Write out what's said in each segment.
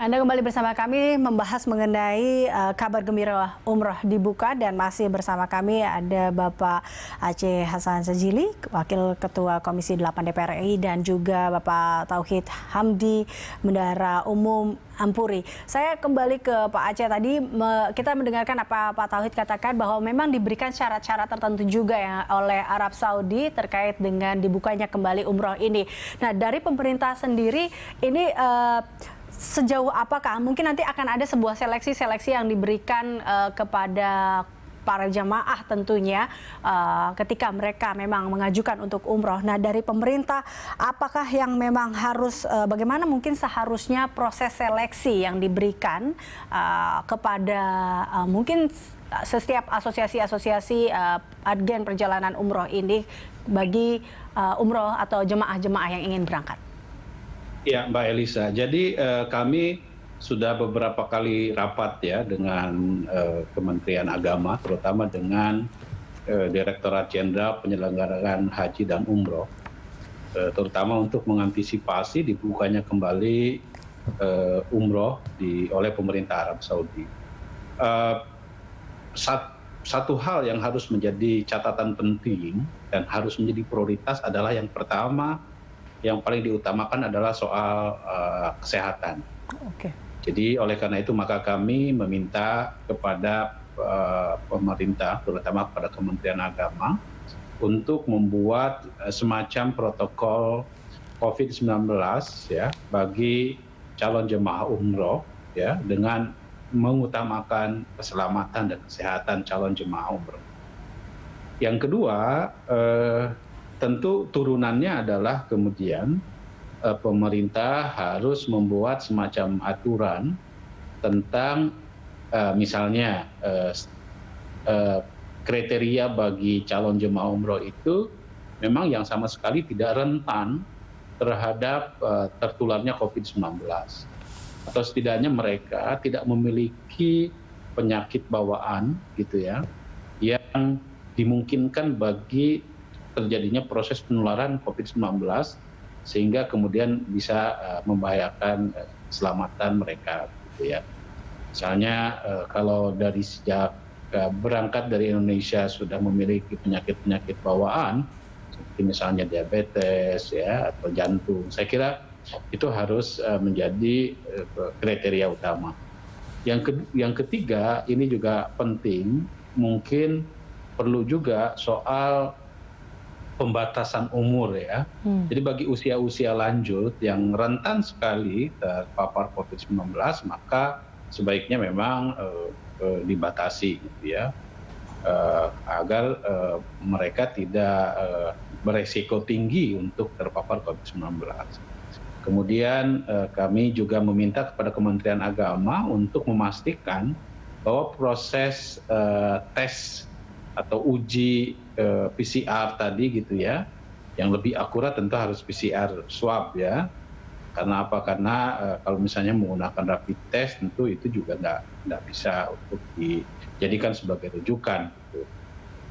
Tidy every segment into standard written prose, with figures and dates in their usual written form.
Anda kembali bersama kami membahas mengenai kabar gembira umroh dibuka, dan masih bersama kami ada Bapak Aceh Hasan Sadzili, Wakil Ketua Komisi 8 DPR RI, dan juga Bapak Tauhid Hamdi, Bendahara Umum Ampuri. Saya kembali ke Pak Aceh. Tadi kita mendengarkan apa Pak Tauhid katakan bahwa memang diberikan syarat-syarat tertentu juga ya oleh Arab Saudi terkait dengan dibukanya kembali umroh ini. Nah, dari pemerintah sendiri ini sejauh apakah mungkin nanti akan ada sebuah seleksi yang diberikan kepada para jamaah tentunya ketika mereka memang mengajukan untuk umroh. Nah, dari pemerintah apakah yang memang harus bagaimana mungkin seharusnya proses seleksi yang diberikan kepada mungkin setiap asosiasi-asosiasi agen perjalanan umroh ini bagi umroh atau jemaah-jemaah yang ingin berangkat? Ya, Mbak Elisa. Jadi kami sudah beberapa kali rapat ya dengan Kementerian Agama, terutama dengan Direktorat Jenderal Penyelenggaraan Haji dan Umroh, terutama untuk mengantisipasi dibukanya kembali umroh oleh pemerintah Arab Saudi. Satu hal yang harus menjadi catatan penting dan harus menjadi prioritas adalah yang pertama, yang paling diutamakan adalah soal kesehatan. Oke. Jadi oleh karena itu maka kami meminta kepada pemerintah, terutama kepada Kementerian Agama, untuk membuat semacam protokol COVID-19 ya bagi calon jemaah umroh ya, dengan mengutamakan keselamatan dan kesehatan calon jemaah umroh. Yang kedua, tentu turunannya adalah kemudian pemerintah harus membuat semacam aturan tentang misalnya kriteria bagi calon jemaah umroh itu memang yang sama sekali tidak rentan terhadap tertularnya COVID-19. Atau setidaknya mereka tidak memiliki penyakit bawaan gitu ya, yang dimungkinkan bagi terjadinya proses penularan COVID-19 sehingga kemudian bisa membahayakan keselamatan mereka gitu ya. Misalnya kalau dari sejak berangkat dari Indonesia sudah memiliki penyakit-penyakit bawaan seperti misalnya diabetes ya atau jantung, saya kira itu harus menjadi kriteria utama. Yang ketiga, ini juga penting, mungkin perlu juga soal pembatasan umur ya. Jadi bagi usia-usia lanjut yang rentan sekali terpapar COVID-19, maka sebaiknya memang dibatasi gitu ya, agar mereka tidak beresiko tinggi untuk terpapar COVID-19. Kemudian kami juga meminta kepada Kementerian Agama untuk memastikan bahwa proses tes atau uji PCR tadi gitu ya, yang lebih akurat tentu harus PCR swab ya. Karena apa? Karena kalau misalnya menggunakan rapid test tentu itu juga nggak bisa untuk dijadikan sebagai rujukan. Gitu.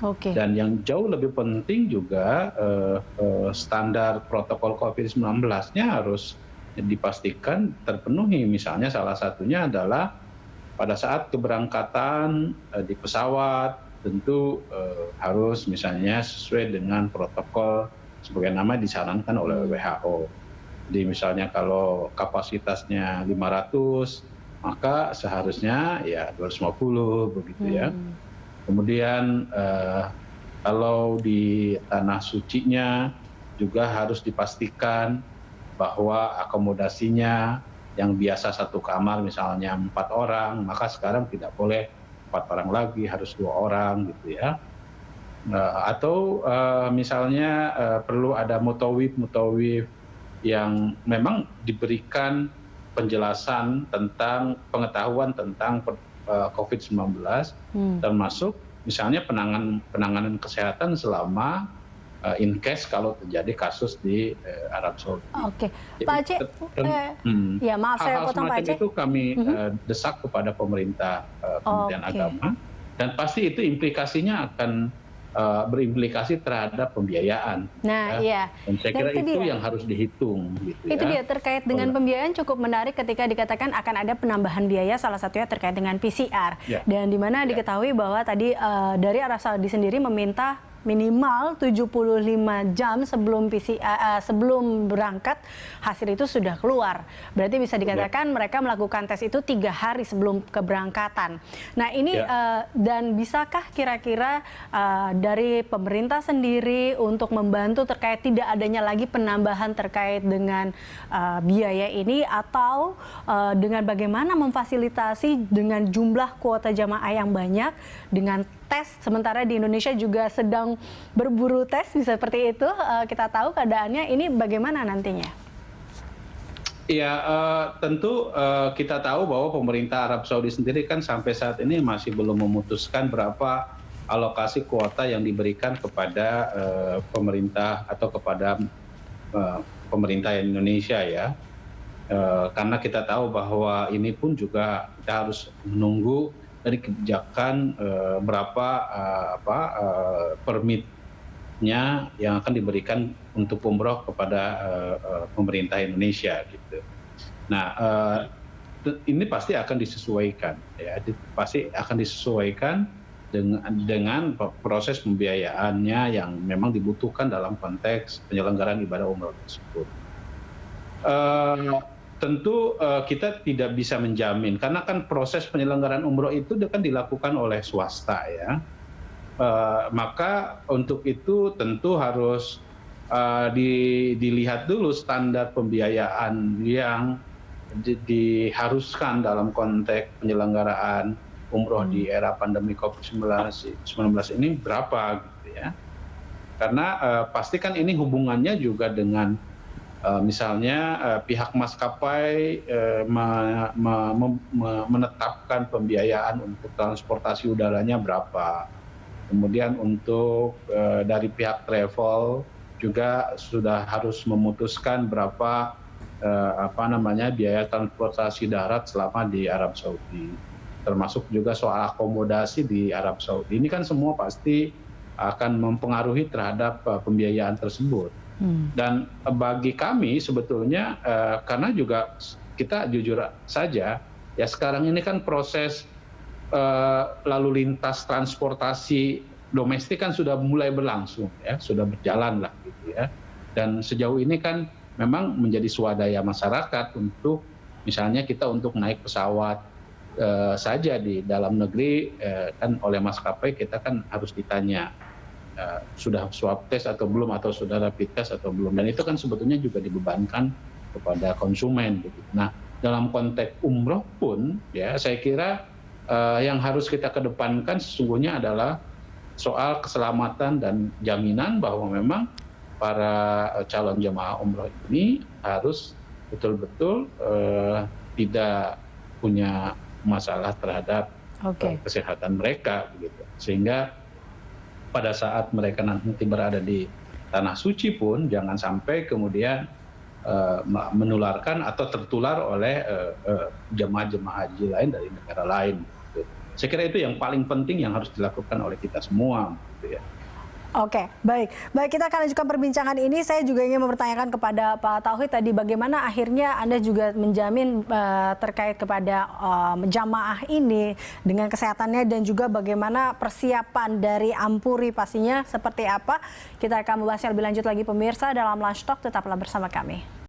Oke. Dan yang jauh lebih penting juga standar protokol COVID-19-nya harus dipastikan terpenuhi. Misalnya salah satunya adalah pada saat keberangkatan di pesawat, tentu harus misalnya sesuai dengan protokol sebagaimana disarankan oleh WHO. Jadi misalnya kalau kapasitasnya 500, maka seharusnya ya 250 begitu ya. Kemudian kalau di tanah sucinya juga harus dipastikan bahwa akomodasinya yang biasa satu kamar misalnya 4 orang, maka sekarang tidak boleh 4 orang lagi, harus 2 orang gitu ya. Atau misalnya perlu ada mutawif yang memang diberikan penjelasan tentang pengetahuan tentang COVID-19, termasuk misalnya penanganan kesehatan selama in case kalau terjadi kasus di Arab Saudi. Oke, Pak Aceh, ya maaf saya potong Pak Aceh. Itu kami desak kepada pemerintah Kementerian Agama, dan pasti itu implikasinya akan berimplikasi terhadap pembiayaan. Nah, ya. iya. Dan saya kira itu itu dia. yang harus dihitung. Gitu Itu dia, ya. terkait dengan pembiayaan cukup menarik ketika dikatakan akan ada penambahan biaya, salah satunya terkait dengan PCR. Ya. Dan di mana diketahui bahwa tadi dari Arab Saudi sendiri meminta minimal 75 jam sebelum sebelum berangkat hasil itu sudah keluar. Berarti bisa dikatakan mereka melakukan tes itu 3 hari sebelum keberangkatan. Nah ini dan bisakah kira-kira dari pemerintah sendiri untuk membantu terkait tidak adanya lagi penambahan terkait dengan biaya ini, atau dengan bagaimana memfasilitasi dengan jumlah kuota jamaah yang banyak dengan tes, sementara di Indonesia juga sedang berburu tes, bisa seperti itu. Kita tahu keadaannya, ini bagaimana nantinya? Ya, tentu kita tahu bahwa pemerintah Arab Saudi sendiri kan sampai saat ini masih belum memutuskan berapa alokasi kuota yang diberikan kepada pemerintah atau kepada pemerintah Indonesia ya. Karena kita tahu bahwa ini pun juga kita harus menunggu dari kebijakan berapa permitnya yang akan diberikan untuk umroh kepada pemerintah Indonesia gitu. Nah, ini pasti akan disesuaikan ya, pasti akan disesuaikan dengan proses pembiayaannya yang memang dibutuhkan dalam konteks penyelenggaraan ibadah umroh tersebut. Tentu kita tidak bisa menjamin, karena kan proses penyelenggaraan umroh itu kan dilakukan oleh swasta ya. Maka untuk itu tentu harus dilihat dulu standar pembiayaan yang diharuskan dalam konteks penyelenggaraan umroh di era pandemi COVID-19 ini berapa gitu ya. Karena pasti kan ini hubungannya juga dengan misalnya pihak maskapai menetapkan pembiayaan untuk transportasi udaranya berapa. Kemudian untuk dari pihak travel juga sudah harus memutuskan berapa biaya transportasi darat selama di Arab Saudi. Termasuk juga soal akomodasi di Arab Saudi. Ini kan semua pasti akan mempengaruhi terhadap pembiayaan tersebut. Dan bagi kami sebetulnya karena juga kita jujur saja ya, sekarang ini kan proses lalu lintas transportasi domestik kan sudah mulai berlangsung ya, sudah berjalan lah gitu ya. Dan sejauh ini kan memang menjadi swadaya masyarakat untuk misalnya kita untuk naik pesawat saja di dalam negeri kan oleh maskapai kita kan harus ditanya sudah swab test atau belum, atau sudah rapid test atau belum, dan itu kan sebetulnya juga dibebankan kepada konsumen gitu. Nah, dalam konteks umroh pun ya saya kira yang harus kita kedepankan sesungguhnya adalah soal keselamatan dan jaminan bahwa memang para calon jemaah umroh ini harus betul-betul tidak punya masalah terhadap kesehatan mereka begitu. Sehingga pada saat mereka nanti berada di tanah suci pun jangan sampai kemudian menularkan atau tertular oleh jemaah-jemaah haji lain dari negara lain. Gitu. Saya kira itu yang paling penting yang harus dilakukan oleh kita semua. Gitu ya. Oke, baik. Baik, kita akan lanjutkan perbincangan ini. Saya juga ingin mempertanyakan kepada Pak Tauhid tadi, bagaimana akhirnya Anda juga menjamin terkait kepada jamaah ini dengan kesehatannya, dan juga bagaimana persiapan dari Ampuri pastinya seperti apa. Kita akan membahasnya lebih lanjut lagi pemirsa dalam Lunch Talk, tetaplah bersama kami.